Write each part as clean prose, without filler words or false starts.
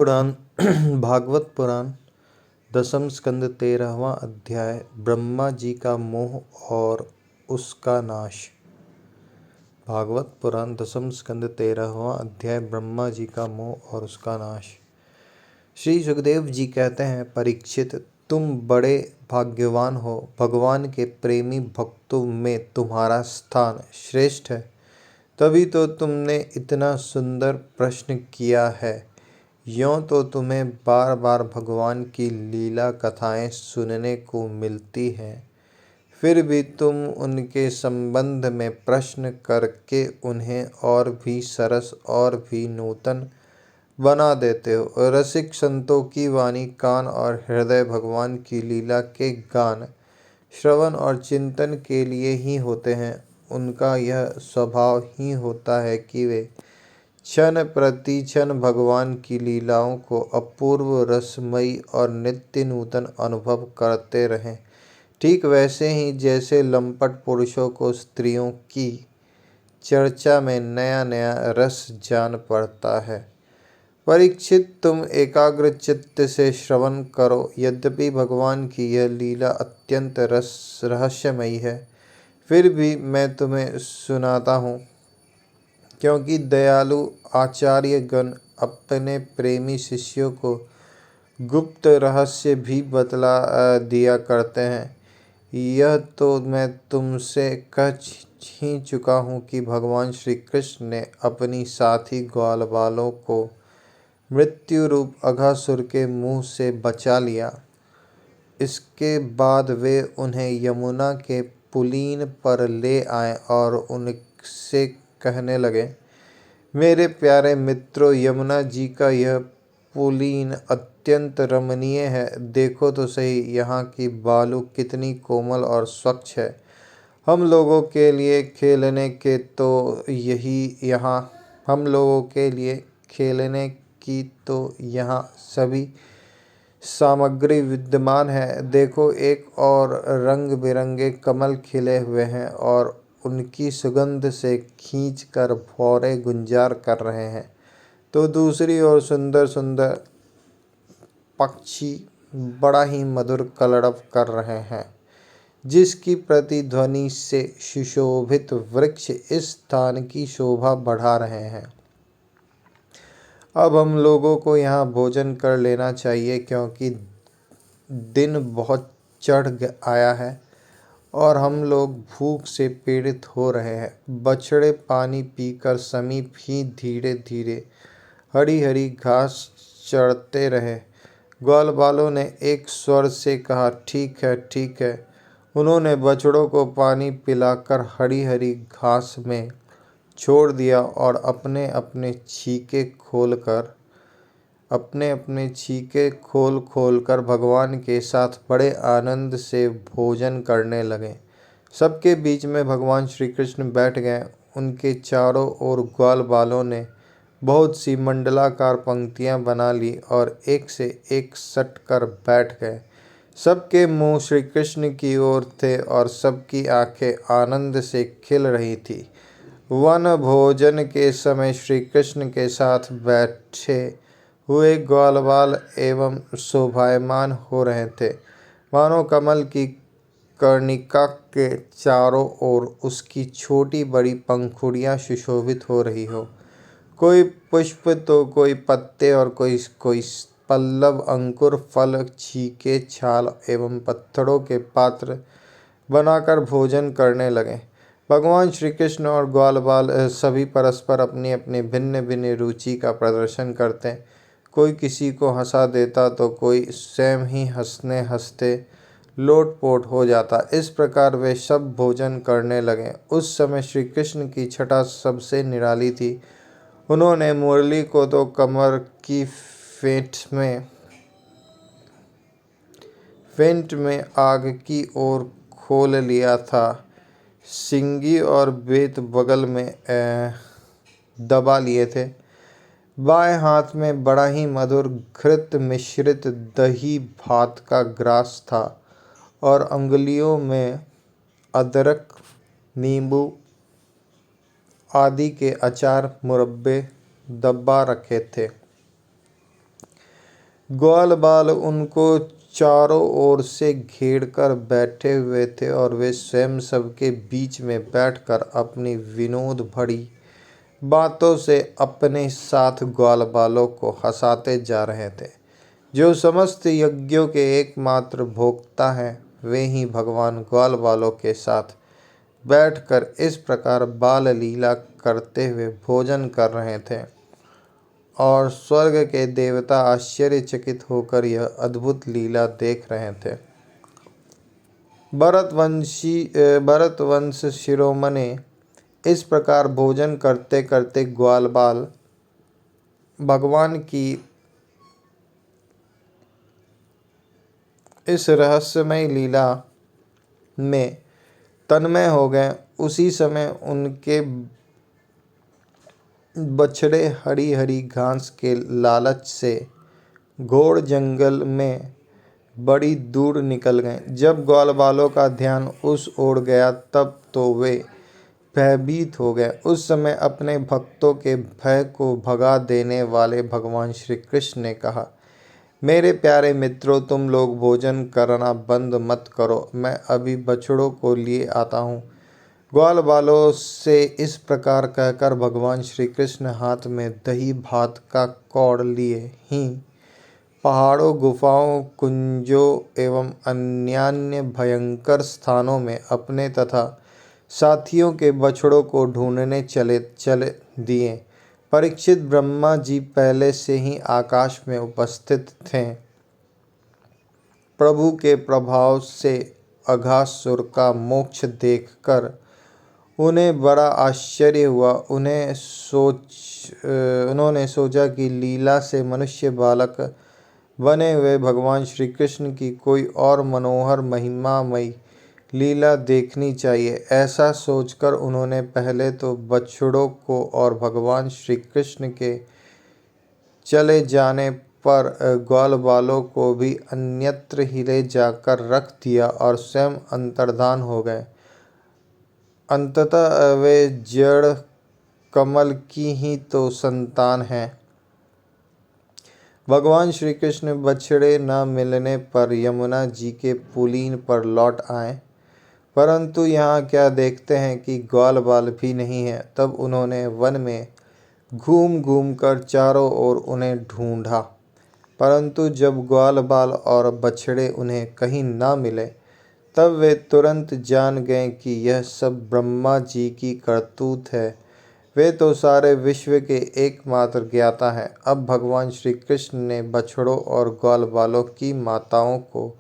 पुराण भागवत पुराण दसम स्कंद 13वां अध्याय ब्रह्मा जी का मोह और उसका नाश। भागवत पुराण दसम स्कंद 13वां अध्याय ब्रह्मा जी का मोह और उसका नाश। श्री सुखदेव जी कहते हैं, परीक्षित, तुम बड़े भाग्यवान हो। भगवान के प्रेमी भक्तों में तुम्हारा स्थान श्रेष्ठ है, तभी तो तुमने इतना सुंदर प्रश्न किया है। यों तो तुम्हें बार बार भगवान की लीला कथाएं सुनने को मिलती हैं, फिर भी तुम उनके संबंध में प्रश्न करके उन्हें और भी सरस और भी नूतन बना देते हो। रसिक संतों की वाणी, कान और हृदय भगवान की लीला के गान, श्रवण और चिंतन के लिए ही होते हैं। उनका यह स्वभाव ही होता है कि वे क्षण प्रति क्षण भगवान की लीलाओं को अपूर्व रसमयी और नित्य नूतन अनुभव करते रहें। ठीक वैसे ही जैसे लंपट पुरुषों को स्त्रियों की चर्चा में नया नया रस जान पड़ता है। परीक्षित, तुम एकाग्र चित्त से श्रवण करो। यद्यपि भगवान की यह लीला अत्यंत रहस्यमयी है, फिर भी मैं तुम्हें सुनाता हूँ, क्योंकि दयालु आचार्य गण अपने प्रेमी शिष्यों को गुप्त रहस्य भी बतला दिया करते हैं। यह तो मैं तुमसे कह ही चुका हूँ कि भगवान श्री कृष्ण ने अपनी साथी ग्वालवालों को मृत्यु रूप अघासुर के मुंह से बचा लिया। इसके बाद वे उन्हें यमुना के पुलीन पर ले आए और उनसे कहने लगे, मेरे प्यारे मित्रों, यमुना जी का यह पुलीन अत्यंत रमणीय है। देखो तो सही, यहाँ की बालू कितनी कोमल और स्वच्छ है। हम लोगों के लिए खेलने के तो यही यहाँ हम लोगों के लिए खेलने की तो यहाँ सभी सामग्री विद्यमान है। देखो, एक और रंग बिरंगे कमल खिले हुए हैं और उनकी सुगंध से खींचकर भौरे गुंजार कर रहे हैं, तो दूसरी ओर सुंदर सुंदर पक्षी बड़ा ही मधुर कलरव कर रहे हैं, जिसकी प्रतिध्वनि से सुशोभित वृक्ष इस स्थान की शोभा बढ़ा रहे हैं। अब हम लोगों को यहाँ भोजन कर लेना चाहिए, क्योंकि दिन बहुत चढ़ आया है और हम लोग भूख से पीड़ित हो रहे हैं। बछड़े पानी पीकर समीप ही धीरे धीरे हरी हरी घास चरते रहे। ग्वालवालों ने एक स्वर से कहा, ठीक है, ठीक है। उन्होंने बछड़ों को पानी पिलाकर हरी हरी घास में छोड़ दिया और अपने अपने छीके खोल कर भगवान के साथ बड़े आनंद से भोजन करने लगे। सबके बीच में भगवान श्री कृष्ण बैठ गए। उनके चारों ओर ग्वालवालों ने बहुत सी मंडलाकार पंक्तियां बना ली और एक से एक सट कर बैठ गए। सबके मुंह श्री कृष्ण की ओर थे और सबकी आंखें आनंद से खिल रही थी। वन भोजन के समय श्री कृष्ण के साथ बैठे हुए ग्वालवाल एवं शोभायमान हो रहे थे, मानो कमल की कर्णिका के चारों ओर उसकी छोटी बड़ी पंखुड़ियां सुशोभित हो रही हो। कोई पुष्प तो कोई पत्ते और कोई पल्लव, अंकुर, फल, छीके, छाल एवं पत्थरों के पात्र बनाकर भोजन करने लगे। भगवान श्री कृष्ण और ग्वालवाल सभी परस्पर अपनी अपनी भिन्न भिन्न रुचि का प्रदर्शन करते। कोई किसी को हंसा देता तो कोई स्वयं ही हंसते हंसते लोटपोट हो जाता। इस प्रकार वे सब भोजन करने लगे। उस समय श्री कृष्ण की छटा सबसे निराली थी। उन्होंने मुरली को तो कमर की फेंट में आग की ओर खोल लिया था। सिंगी और बेत बगल में दबा लिए थे। बाएं हाथ में बड़ा ही मधुर घृत मिश्रित दही भात का ग्रास था और अंगुलियों में अदरक, नींबू आदि के अचार मुरब्बे दबा रखे थे। ग्वाल बाल उनको चारों ओर से घेर कर बैठे हुए थे और वे स्वयं सबके बीच में बैठकर अपनी विनोद भरी बातों से अपने साथ ग्वाल बालों को हंसाते जा रहे थे। जो समस्त यज्ञों के एकमात्र भोक्ता हैं, वे ही भगवान ग्वाल बालों के साथ बैठकर इस प्रकार बाल लीला करते हुए भोजन कर रहे थे और स्वर्ग के देवता आश्चर्यचकित होकर यह अद्भुत लीला देख रहे थे। भरतवंश शिरोमणि इस प्रकार भोजन करते करते ग्वाल बाल भगवान की इस रहस्यमय लीला में तन्मय हो गए। उसी समय उनके बछड़े हरी हरी घास के लालच से घोर जंगल में बड़ी दूर निकल गए। जब ग्वाल बालों का ध्यान उस ओर गया तब तो वे भयभीत हो गए। उस समय अपने भक्तों के भय को भगा देने वाले भगवान श्री कृष्ण ने कहा, मेरे प्यारे मित्रों, तुम लोग भोजन करना बंद मत करो, मैं अभी बछड़ों को लिए आता हूँ। ग्वाल बालों से इस प्रकार कहकर भगवान श्री कृष्ण हाथ में दही भात का कौड़ लिए ही पहाड़ों, गुफाओं, कुंजों एवं अन्यान्य भयंकर स्थानों में अपने तथा साथियों के बछड़ों को ढूंढने चले दिए। परीक्षित, ब्रह्मा जी पहले से ही आकाश में उपस्थित थे। प्रभु के प्रभाव से अघासुर का मोक्ष देखकर उन्हें बड़ा आश्चर्य हुआ। उन्होंने सोचा कि लीला से मनुष्य बालक बने हुए भगवान श्री कृष्ण की कोई और मनोहर महिमामयी लीला देखनी चाहिए। ऐसा सोचकर उन्होंने पहले तो बछड़ों को और भगवान श्री कृष्ण के चले जाने पर ग्वाल बालों को भी अन्यत्र ही ले जाकर रख दिया और स्वयं अंतर्धान हो गए। अंततः वे जड़ कमल की ही तो संतान हैं। भगवान श्री कृष्ण बछड़े न मिलने पर यमुना जी के पुलीन पर लौट आए, परंतु यहाँ क्या देखते हैं कि ग्वाल बाल भी नहीं है। तब उन्होंने वन में घूम घूम कर चारों ओर उन्हें ढूंढा, परंतु जब ग्वाल बाल और बछड़े उन्हें कहीं न मिले, तब वे तुरंत जान गए कि यह सब ब्रह्मा जी की करतूत है। वे तो सारे विश्व के एकमात्र ज्ञाता हैं। अब भगवान श्री कृष्ण ने बछड़ों और ग्वाल बालों की माताओं को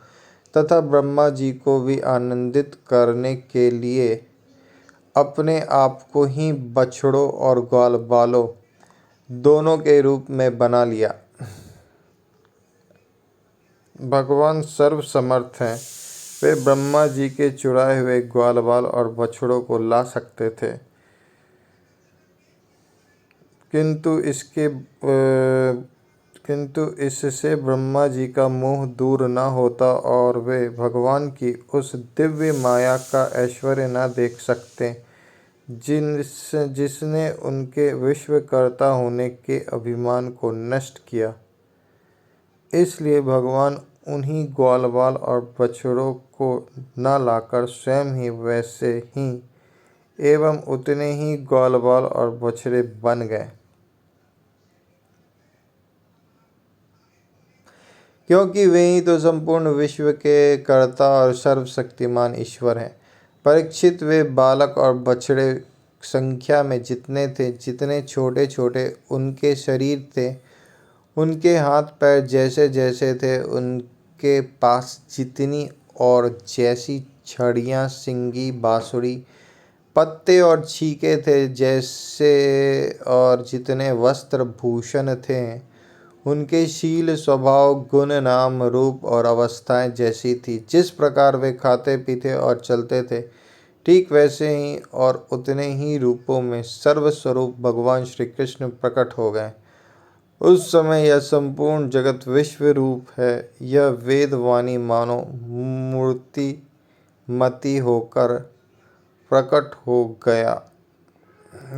तथा ब्रह्मा जी को भी आनंदित करने के लिए अपने आप को ही बछड़ों और ग्वाल बालों दोनों के रूप में बना लिया। भगवान सर्वसमर्थ हैं। वे ब्रह्मा जी के चुराए हुए ग्वाल बाल और बछड़ों को ला सकते थे, किंतु इससे ब्रह्मा जी का मोह दूर न होता और वे भगवान की उस दिव्य माया का ऐश्वर्य न देख सकते जिसने उनके विश्वकर्ता होने के अभिमान को नष्ट किया। इसलिए भगवान उन्हीं ग्वाल बाल और बछड़ों को न लाकर स्वयं ही वैसे ही एवं उतने ही ग्वाल बाल और बछड़े बन गए, क्योंकि वे ही तो संपूर्ण विश्व के कर्ता और सर्वशक्तिमान ईश्वर हैं। परीक्षित, वे बालक और बछड़े संख्या में जितने थे, जितने छोटे छोटे उनके शरीर थे, उनके हाथ पैर जैसे जैसे थे, उनके पास जितनी और जैसी छड़ियाँ, सिंगी, बांसुरी, पत्ते और छीके थे, जैसे और जितने वस्त्र भूषण थे, उनके शील, स्वभाव, गुण, नाम, रूप और अवस्थाएं जैसी थी। जिस प्रकार वे खाते पीते और चलते थे, ठीक वैसे ही और उतने ही रूपों में सर्वस्वरूप भगवान श्री कृष्ण प्रकट हो गए। उस समय यह संपूर्ण जगत विश्व रूप है। यह वेदवाणी मानो मूर्तिमती होकर प्रकट हो गया।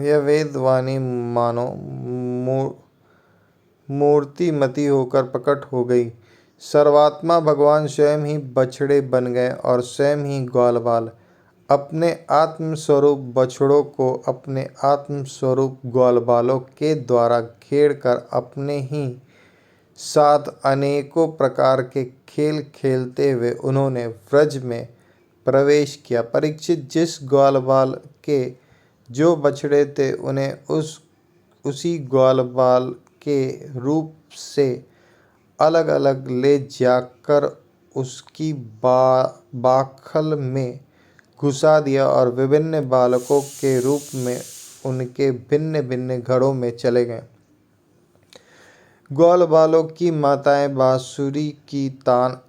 यह वेदवाणी मानो मूर्तिमती होकर प्रकट हो गई। सर्वात्मा भगवान स्वयं ही बछड़े बन गए और स्वयं ही ग्वालवाल। अपने आत्मस्वरूप बछड़ों को अपने आत्मस्वरूप ग्वालवालों के द्वारा घेर कर अपने ही साथ अनेकों प्रकार के खेल खेलते हुए उन्होंने व्रज में प्रवेश किया। परीक्षित, जिस ग्वालवाल के जो बछड़े थे उन्हें उसी ग्वालवाल के रूप से अलग अलग ले जाकर उसकी बाखल में घुसा दिया और विभिन्न बालकों के रूप में उनके भिन्न भिन्न घरों में चले गए। ग्वालवालों की माताएं बांसुरी की तान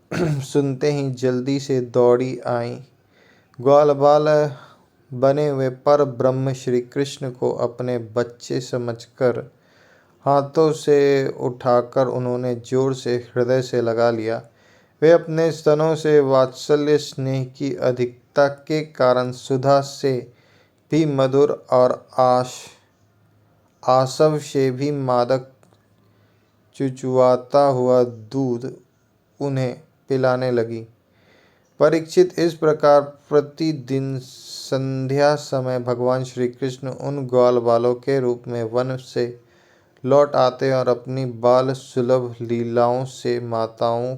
सुनते ही जल्दी से दौड़ी आईं। ग्वालवाल बने हुए पर ब्रह्म श्री कृष्ण को अपने बच्चे समझकर हाथों से उठाकर उन्होंने जोर से हृदय से लगा लिया। वे अपने स्तनों से वात्सल्य स्नेह की अधिकता के कारण सुधा से भी मधुर और आसव से भी मादक चुचुआता हुआ दूध उन्हें पिलाने लगी। परीक्षित, इस प्रकार प्रतिदिन संध्या समय भगवान श्री कृष्ण उन ग्वालवालों के रूप में वन से लौट आते और अपनी बाल सुलभ लीलाओं से माताओं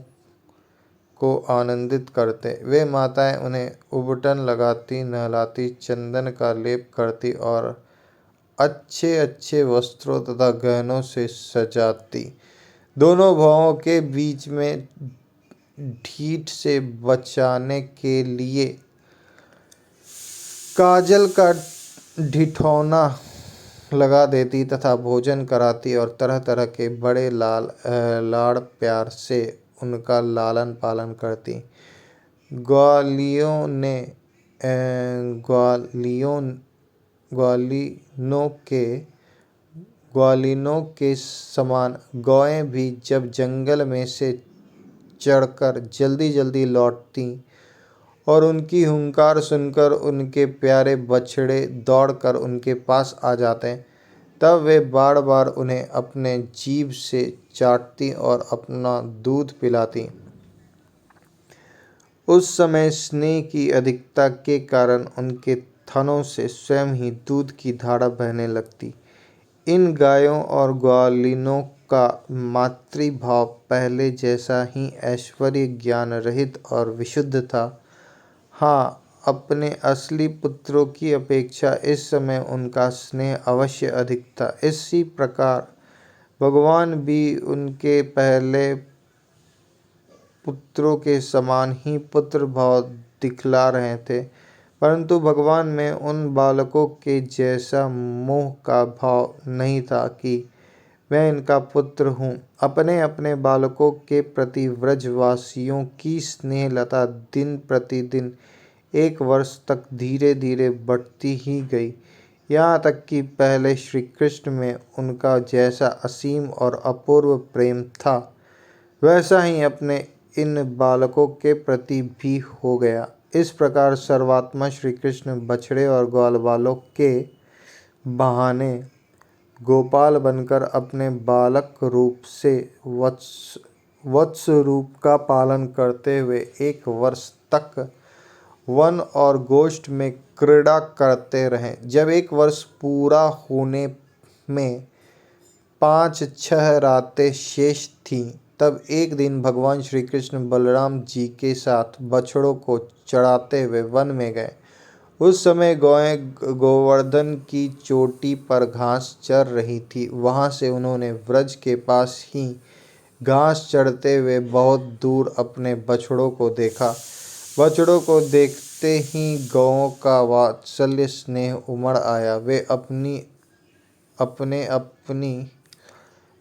को आनंदित करते। वे माताएं उन्हें उबटन लगाती, नहलाती, चंदन का लेप करती और अच्छे अच्छे वस्त्रों तथा गहनों से सजाती। दोनों भुवों के बीच में ढीठ से बचाने के लिए काजल का ढिठौना लगा देती तथा भोजन कराती और तरह तरह के बड़े लाड़ प्यार से उनका लालन पालन करती। ग्वालियों ने ग्वालिनों के समान गौएं भी जब जंगल में से चढ़कर जल्दी जल्दी लौटती और उनकी हुंकार सुनकर उनके प्यारे बछड़े दौड़कर उनके पास आ जाते, तब वे बार बार उन्हें अपने जीभ से चाटती और अपना दूध पिलाती। उस समय स्नेह की अधिकता के कारण उनके थनों से स्वयं ही दूध की धारा बहने लगती। इन गायों और ग्वालिनों का मातृभाव पहले जैसा ही ऐश्वर्य ज्ञान रहित और विशुद्ध था। हाँ, अपने असली पुत्रों की अपेक्षा इस समय उनका स्नेह अवश्य अधिक था। इसी प्रकार भगवान भी उनके पहले पुत्रों के समान ही पुत्र भाव दिखला रहे थे, परंतु भगवान में उन बालकों के जैसा मोह का भाव नहीं था कि मैं इनका पुत्र हूँ। अपने अपने बालकों के प्रति व्रजवासियों की स्नेहलता दिन प्रतिदिन 1 वर्ष तक धीरे धीरे बढ़ती ही गई, यहाँ तक कि पहले श्री कृष्ण में उनका जैसा असीम और अपूर्व प्रेम था, वैसा ही अपने इन बालकों के प्रति भी हो गया। इस प्रकार सर्वात्मा श्री कृष्ण बछड़े और ग्वालवालों के बहाने गोपाल बनकर अपने बालक रूप से वत्स रूप का पालन करते हुए 1 वर्ष तक वन और गोष्ठ में क्रीड़ा करते रहे। जब 1 वर्ष पूरा होने में 5-6 रातें शेष थीं, तब एक दिन भगवान श्री कृष्ण बलराम जी के साथ बछड़ों को चराते हुए वन में गए। उस समय गौएं गोवर्धन की चोटी पर घास चर रही थी। वहां से उन्होंने व्रज के पास ही घास चरते हुए बहुत दूर अपने बछड़ों को देखा। बछड़ों को देखते ही गौओं का वात्सल्य स्नेह उमड़ आया।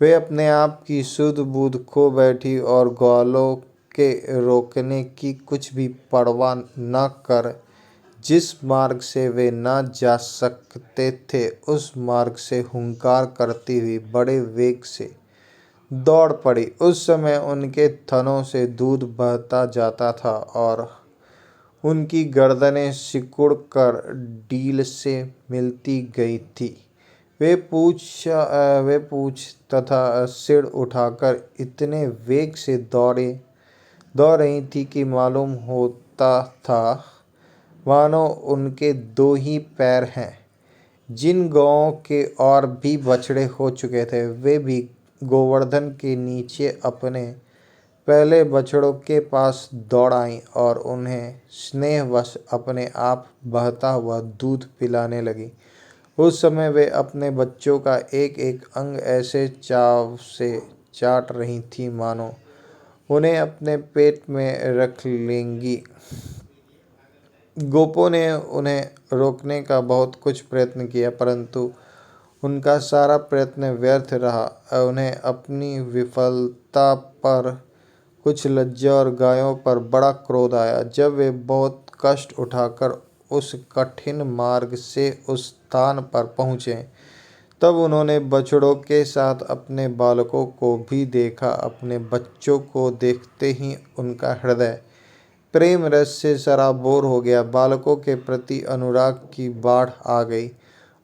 वे अपने आप की सुध बुध खो बैठी और ग्वालों के रोकने की कुछ भी परवाह न कर जिस मार्ग से वे न जा सकते थे, उस मार्ग से हुंकार करती हुई बड़े वेग से दौड़ पड़ी। उस समय उनके थनों से दूध बहता जाता था और उनकी गर्दनें सिकुड़ कर डील से मिलती गई थी। वे पूछ तथा सिर उठाकर इतने वेग से दौड़ रही थी कि मालूम होता था मानो उनके 2 ही पैर हैं। जिन गौओं के और भी बछड़े हो चुके थे, वे भी गोवर्धन के नीचे अपने पहले बछड़ों के पास दौड़ आईं और उन्हें स्नेहवश अपने आप बहता हुआ दूध पिलाने लगी। उस समय वे अपने बच्चों का एक एक अंग ऐसे चाव से चाट रही थीं मानो उन्हें अपने पेट में रख लेंगी। गोपों ने उन्हें रोकने का बहुत कुछ प्रयत्न किया, परंतु उनका सारा प्रयत्न व्यर्थ रहा। उन्हें अपनी विफलता पर कुछ लज्जा और गायों पर बड़ा क्रोध आया। जब वे बहुत कष्ट उठाकर उस कठिन मार्ग से उस स्थान पर पहुँचे, तब उन्होंने बछड़ों के साथ अपने बालकों को भी देखा। अपने बच्चों को देखते ही उनका हृदय प्रेम रस से सराबोर हो गया। बालकों के प्रति अनुराग की बाढ़ आ गई।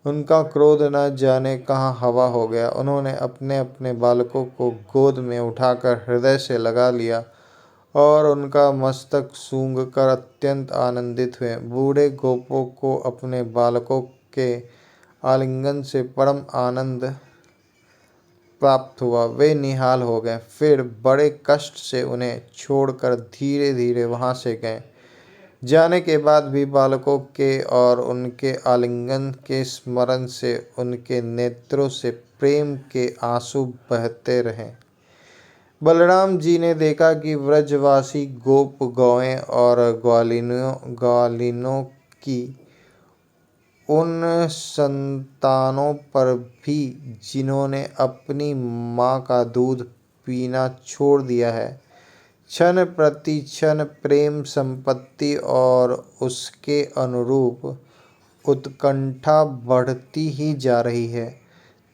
उनका क्रोध न जाने कहाँ हवा हो गया। उन्होंने अपने अपने बालकों को गोद में उठाकर हृदय से लगा लिया और उनका मस्तक सूंघकर अत्यंत आनंदित हुए। बूढ़े गोपों को अपने बालकों के आलिंगन से परम आनंद प्राप्त हुआ। वे निहाल हो गए, फिर बड़े कष्ट से उन्हें छोड़कर धीरे धीरे वहां से गए। जाने के बाद भी बालकों के और उनके आलिंगन के स्मरण से उनके नेत्रों से प्रेम के आंसू बहते रहे। बलराम जी ने देखा कि व्रजवासी गोप गौएं और ग्वालिनों की उन संतानों पर भी जिन्होंने अपनी माँ का दूध पीना छोड़ दिया है, क्षण प्रति क्षण प्रेम संपत्ति और उसके अनुरूप उत्कंठा बढ़ती ही जा रही है।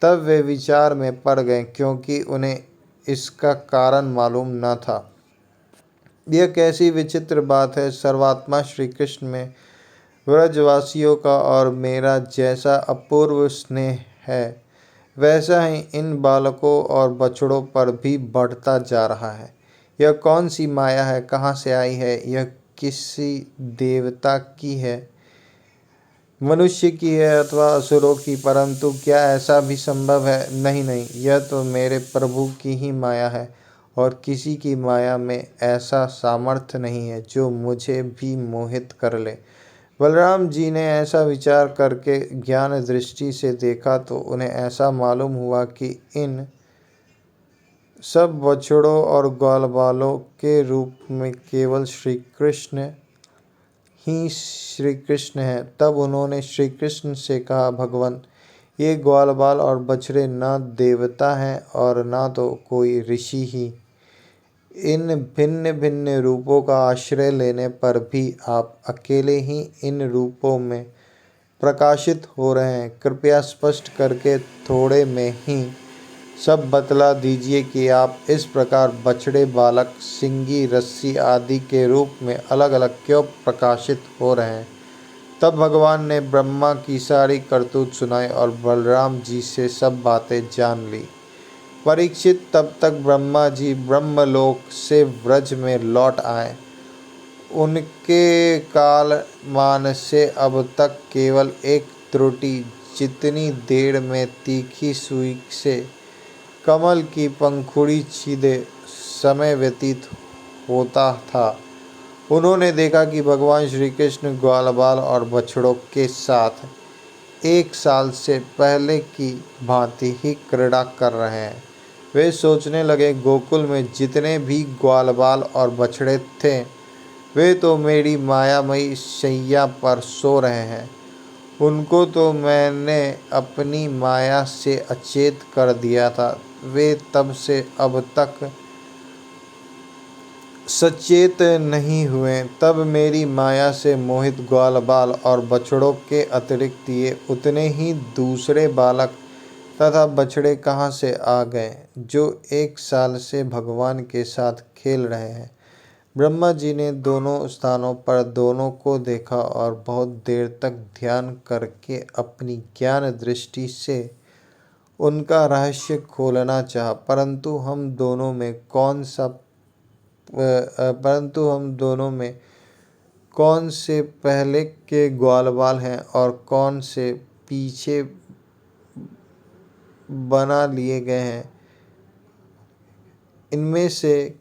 तब वे विचार में पड़ गए, क्योंकि उन्हें इसका कारण मालूम न था। यह कैसी विचित्र बात है। सर्वात्मा श्री कृष्ण में व्रजवासियों का और मेरा जैसा अपूर्व स्नेह है, वैसा ही इन बालकों और बछड़ों पर भी बढ़ता जा रहा है। यह कौन सी माया है, कहाँ से आई है? यह किसी देवता की है, मनुष्य की है अथवा असुरों की? परंतु क्या ऐसा भी संभव है? नहीं नहीं, यह तो मेरे प्रभु की ही माया है और किसी की माया में ऐसा सामर्थ्य नहीं है जो मुझे भी मोहित कर ले। बलराम जी ने ऐसा विचार करके ज्ञान दृष्टि से देखा तो उन्हें ऐसा मालूम हुआ कि इन सब बछड़ों और ग्वालवालों के रूप में केवल श्री कृष्ण ही श्री कृष्ण है। तब उन्होंने श्री कृष्ण से कहा, भगवान, ये ग्वालवाल और बछड़े न देवता हैं और न तो कोई ऋषि ही। इन भिन्न भिन्न रूपों का आश्रय लेने पर भी आप अकेले ही इन रूपों में प्रकाशित हो रहे हैं। कृपया स्पष्ट करके थोड़े में ही सब बतला दीजिए कि आप इस प्रकार बछड़े, बालक, सिंगी, रस्सी आदि के रूप में अलग अलग क्यों प्रकाशित हो रहे हैं। तब भगवान ने ब्रह्मा की सारी करतूत सुनाई और बलराम जी से सब बातें जान ली। परीक्षित, तब तक ब्रह्मा जी ब्रह्मलोक से व्रज में लौट आए। उनके कालमान से अब तक केवल एक त्रुटि, जितनी देर में तीखी सुई से कमल की पंखुड़ी छीदे समय व्यतीत होता था। उन्होंने देखा कि भगवान श्री कृष्ण ग्वालवाल और बछड़ों के साथ 1 साल से पहले की भांति ही क्रीड़ा कर रहे हैं। वे सोचने लगे, गोकुल में जितने भी ग्वालवाल और बछड़े थे, वे तो मेरी मायामयी शैया पर सो रहे हैं। उनको तो मैंने अपनी माया से अचेत कर दिया था। वे तब से अब तक सचेत नहीं हुए। तब मेरी माया से मोहित ग्वालवाल और बछड़ों के अतिरिक्त ये उतने ही दूसरे बालक तथा बछड़े कहाँ से आ गए, जो 1 साल से भगवान के साथ खेल रहे हैं। ब्रह्मा जी ने दोनों स्थानों पर दोनों को देखा और बहुत देर तक ध्यान करके अपनी ज्ञान दृष्टि से उनका रहस्य खोलना चाहा, परंतु हम दोनों में कौन से पहले के ग्वालवाल हैं और कौन से पीछे बना लिए गए हैं, इनमें से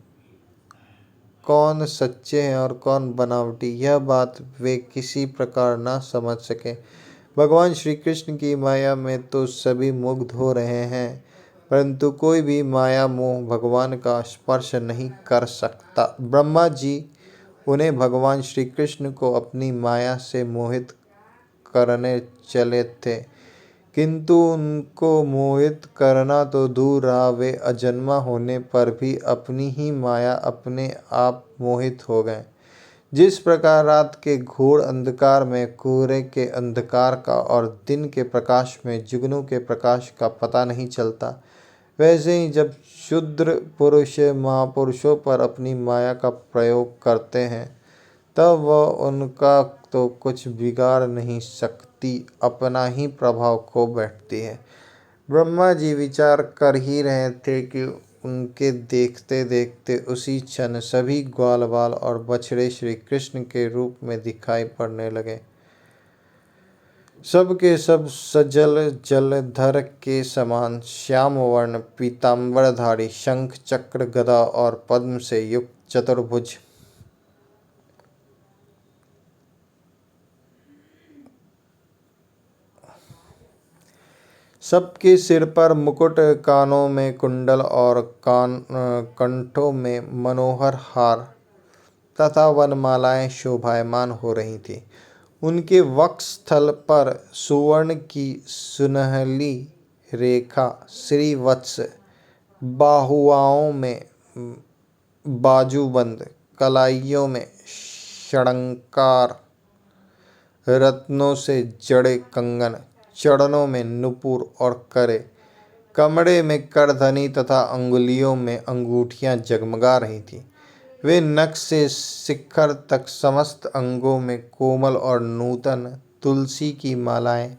कौन सच्चे हैं और कौन बनावटी, यह बात वे किसी प्रकार न समझ सके। भगवान श्री कृष्ण की माया में तो सभी मुग्ध हो रहे हैं, परंतु कोई भी माया मोह भगवान का स्पर्श नहीं कर सकता। ब्रह्मा जी उन्हें भगवान श्री कृष्ण को अपनी माया से मोहित करने चले थे, किंतु उनको मोहित करना तो दूर रहा, वे अजन्मा होने पर भी अपनी ही माया अपने आप मोहित हो गए। जिस प्रकार रात के घोर अंधकार में कोहरे के अंधकार का और दिन के प्रकाश में जुगनू के प्रकाश का पता नहीं चलता, वैसे ही जब शूद्र पुरुष महापुरुषों पर अपनी माया का प्रयोग करते हैं, तब वह उनका तो कुछ बिगाड़ नहीं सकती, अपना ही प्रभाव खो बैठती है। ब्रह्मा जी विचार कर ही रहे थे कि उनके देखते देखते उसी क्षण सभी ग्वालवाल और बछड़े श्री कृष्ण के रूप में दिखाई पड़ने लगे। सब के सब सजल जलधर के समान श्याम वर्ण पीताम्बरधारी, शंख चक्र गदा और पद्म से युक्त चतुर्भुज, सबके सिर पर मुकुट, कानों में कुंडल और कंठों में मनोहर हार तथा वनमालाएं शोभायमान हो रही थी। उनके वक्षस्थल पर सुवर्ण की सुनहली रेखा, श्रीवत्स, बाहुओं में बाजूबंद, कलाइयों में षडंकार, रत्नों से जड़े कंगन, चरणों में नुपुर और करे, कमरे में करधनी तथा अंगुलियों में अंगूठियां जगमगा रही थी। वे नख से शिखर तक समस्त अंगों में कोमल और नूतन तुलसी की मालाएं,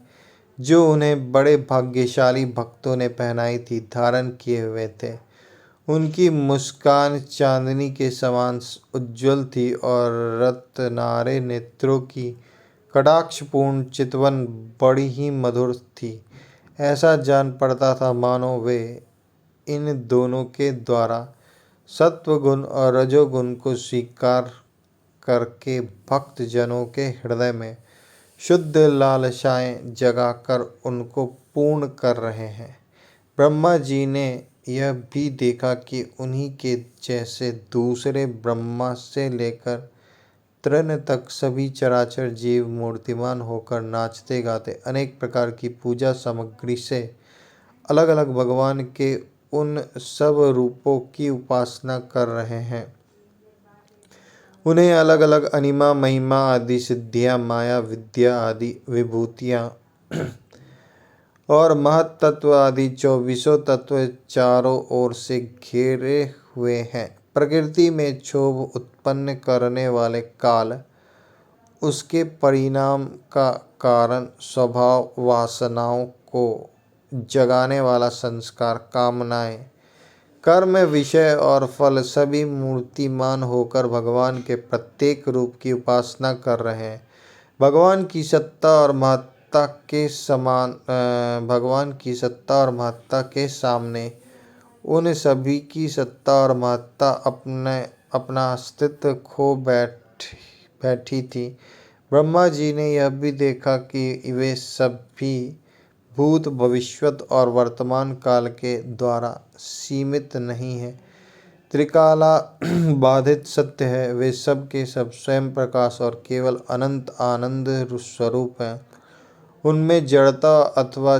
जो उन्हें बड़े भाग्यशाली भक्तों ने पहनाई थी, धारण किए हुए थे। उनकी मुस्कान चांदनी के समान उज्ज्वल थी और रत्नारे नेत्रों की कटाक्षपूर्ण चितवन बड़ी ही मधुर थी। ऐसा जान पड़ता था मानो वे इन दोनों के द्वारा सत्वगुण और रजोगुण को स्वीकार करके भक्त जनों के हृदय में शुद्ध लालसाएं जगाकर उनको पूर्ण कर रहे हैं। ब्रह्मा जी ने यह भी देखा कि उन्हीं के जैसे दूसरे ब्रह्मा से लेकर तृण तक सभी चराचर जीव मूर्तिमान होकर नाचते गाते अनेक प्रकार की पूजा सामग्री से अलग अलग भगवान के उन सब रूपों की उपासना कर रहे हैं। उन्हें अलग अलग अनिमा महिमा आदि सिद्धियां, माया विद्या आदि विभूतियां और महत्त्व आदि 24 तत्व चारों ओर से घेरे हुए हैं। प्रकृति में क्षोभ उत्पन्न करने वाले काल, उसके परिणाम का कारण स्वभाव, वासनाओं को जगाने वाला संस्कार, कामनाएं, कर्म, विषय और फल सभी मूर्तिमान होकर भगवान के प्रत्येक रूप की उपासना कर रहे हैं। भगवान की सत्ता और महत्ता के सामने उन सभी की सत्ता और महत्ता अपना अस्तित्व खो बैठी थी। ब्रह्मा जी ने यह भी देखा कि वे सभी भूत, भविष्यत और वर्तमान काल के द्वारा सीमित नहीं है, त्रिकाला बाधित सत्य है। वे सब के सब स्वयं प्रकाश और केवल अनंत आनंद स्वरूप हैं। उनमें जड़ता अथवा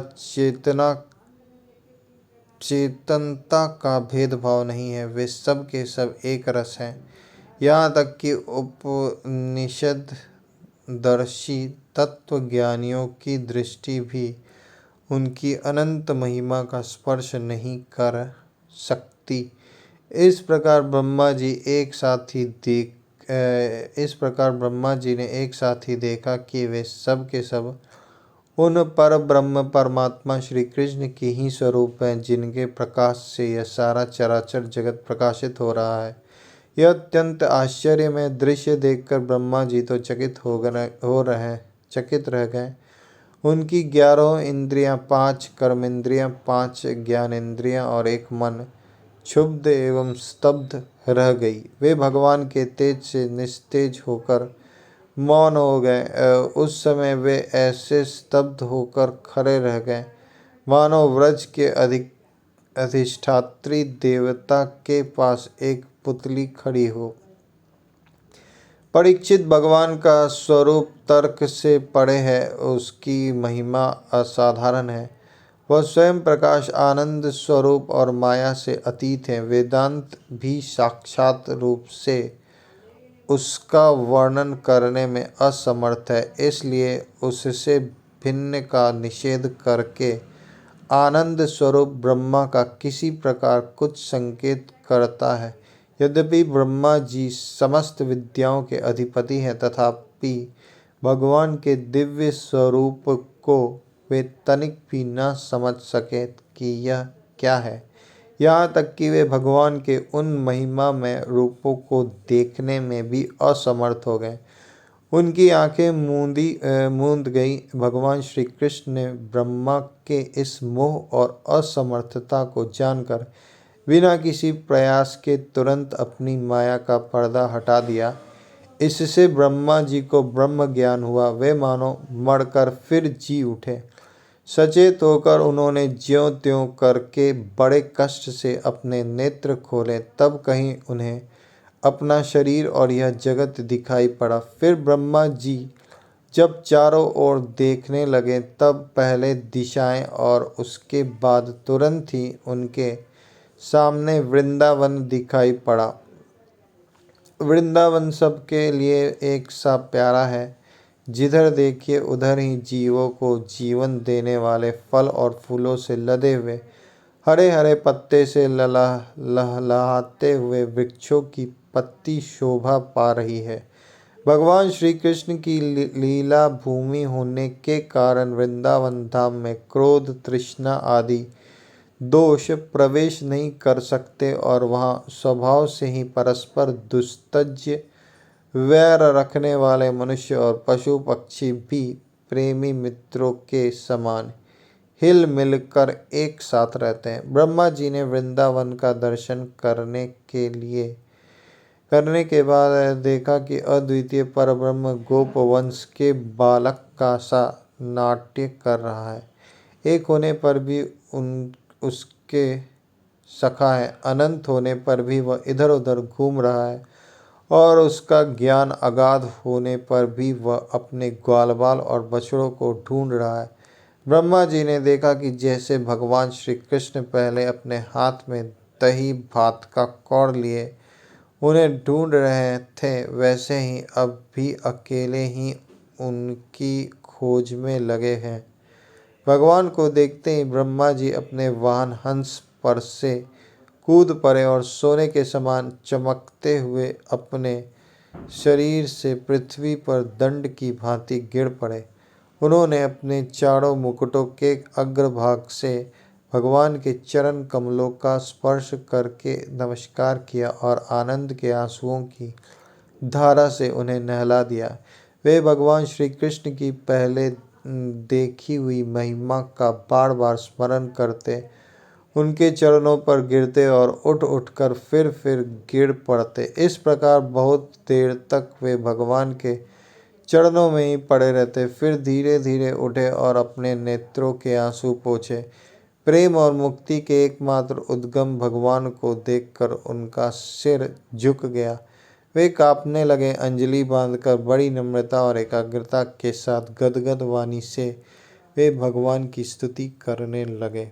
चेतनता का भेदभाव नहीं है। वे सब के सब एक रस हैं। यहाँ तक कि उपनिषद दर्शी तत्वज्ञानियों की दृष्टि भी उनकी अनंत महिमा का स्पर्श नहीं कर सकती। इस प्रकार ब्रह्मा जी ने एक साथ ही देखा कि वे सब के सब उन पर ब्रह्म परमात्मा श्री कृष्ण की ही स्वरूप हैं, जिनके प्रकाश से यह सारा चराचर जगत प्रकाशित हो रहा है। यह अत्यंत आश्चर्यमय दृश्य देखकर ब्रह्मा जी तो चकित रह गए। उनकी 11 इंद्रियां, 5 कर्मेंद्रियां, 5 ज्ञानेंद्रियां और एक मन क्षुब्ध एवं स्तब्ध रह गई। वे भगवान के तेज से निस्तेज होकर मौन हो गए। उस समय वे ऐसे स्तब्ध होकर खड़े रह गए मानो व्रज के अधिष्ठात्री देवता के पास एक पुतली खड़ी हो। परीक्षित, भगवान का स्वरूप तर्क से परे है, उसकी महिमा असाधारण है। वह स्वयं प्रकाश, आनंद स्वरूप और माया से अतीत है। वेदांत भी साक्षात रूप से उसका वर्णन करने में असमर्थ है, इसलिए उससे भिन्न का निषेध करके आनंद स्वरूप ब्रह्मा का किसी प्रकार कुछ संकेत करता है। यद्यपि ब्रह्मा जी समस्त विद्याओं के अधिपति हैं, तथापि भगवान के दिव्य स्वरूप को वे तनिक भी न समझ सके कि यह क्या है। यहाँ तक कि वे भगवान के उन महिमामय रूपों को देखने में भी असमर्थ हो गए। उनकी आंखें मूंद गई। भगवान श्री कृष्ण ने ब्रह्मा के इस मोह और असमर्थता को जानकर बिना किसी प्रयास के तुरंत अपनी माया का पर्दा हटा दिया। इससे ब्रह्मा जी को ब्रह्म ज्ञान हुआ। वे मानो मरकर फिर जी उठे। सचेत होकर उन्होंने ज्यों त्यों करके बड़े कष्ट से अपने नेत्र खोले। तब कहीं उन्हें अपना शरीर और यह जगत दिखाई पड़ा। फिर ब्रह्मा जी जब चारों ओर देखने लगे, तब पहले दिशाएं और उसके बाद तुरंत ही उनके सामने वृंदावन दिखाई पड़ा। वृंदावन सबके लिए एक सा प्यारा है। जिधर देखिए उधर ही जीवों को जीवन देने वाले फल और फूलों से लदे हुए, हरे हरे पत्ते से लहलहाते हुए वृक्षों की पत्ती शोभा पा रही है। भगवान श्री कृष्ण की लीला भूमि होने के कारण वृंदावन धाम में क्रोध, तृष्णा आदि दोष प्रवेश नहीं कर सकते और वहाँ स्वभाव से ही परस्पर दुस्तज्य वैर रखने वाले मनुष्य और पशु पक्षी भी प्रेमी मित्रों के समान हिल मिलकर एक साथ रहते हैं। ब्रह्मा जी ने वृंदावन का दर्शन करने के बाद देखा कि अद्वितीय परब्रह्म गोप वंश के बालक का सा नाट्य कर रहा है। एक होने पर भी उसके सखा है, अनंत होने पर भी वह इधर उधर घूम रहा है और उसका ज्ञान अगाध होने पर भी वह अपने ग्वाल बाल और बछड़ों को ढूंढ रहा है। ब्रह्मा जी ने देखा कि जैसे भगवान श्री कृष्ण पहले अपने हाथ में दही भात का कौड़ लिए उन्हें ढूंढ रहे थे, वैसे ही अब भी अकेले ही उनकी खोज में लगे हैं। भगवान को देखते ही ब्रह्मा जी अपने वाहन हंस पर से कूद पड़े और सोने के समान चमकते हुए अपने शरीर से पृथ्वी पर दंड की भांति गिर पड़े। उन्होंने अपने चारों मुकुटों के अग्रभाग से भगवान के चरण कमलों का स्पर्श करके नमस्कार किया और आनंद के आंसुओं की धारा से उन्हें नहला दिया। वे भगवान श्री कृष्ण की पहले देखी हुई महिमा का बार बार स्मरण करते, उनके चरणों पर गिरते और उठ उठकर फिर गिर पड़ते। इस प्रकार बहुत देर तक वे भगवान के चरणों में ही पड़े रहते। फिर धीरे धीरे उठे और अपने नेत्रों के आंसू पोंछे। प्रेम और मुक्ति के एकमात्र उद्गम भगवान को देखकर उनका सिर झुक गया। वे कांपने लगे। अंजलि बांधकर बड़ी नम्रता और एकाग्रता के साथ गदगद वाणी से वे भगवान की स्तुति करने लगे।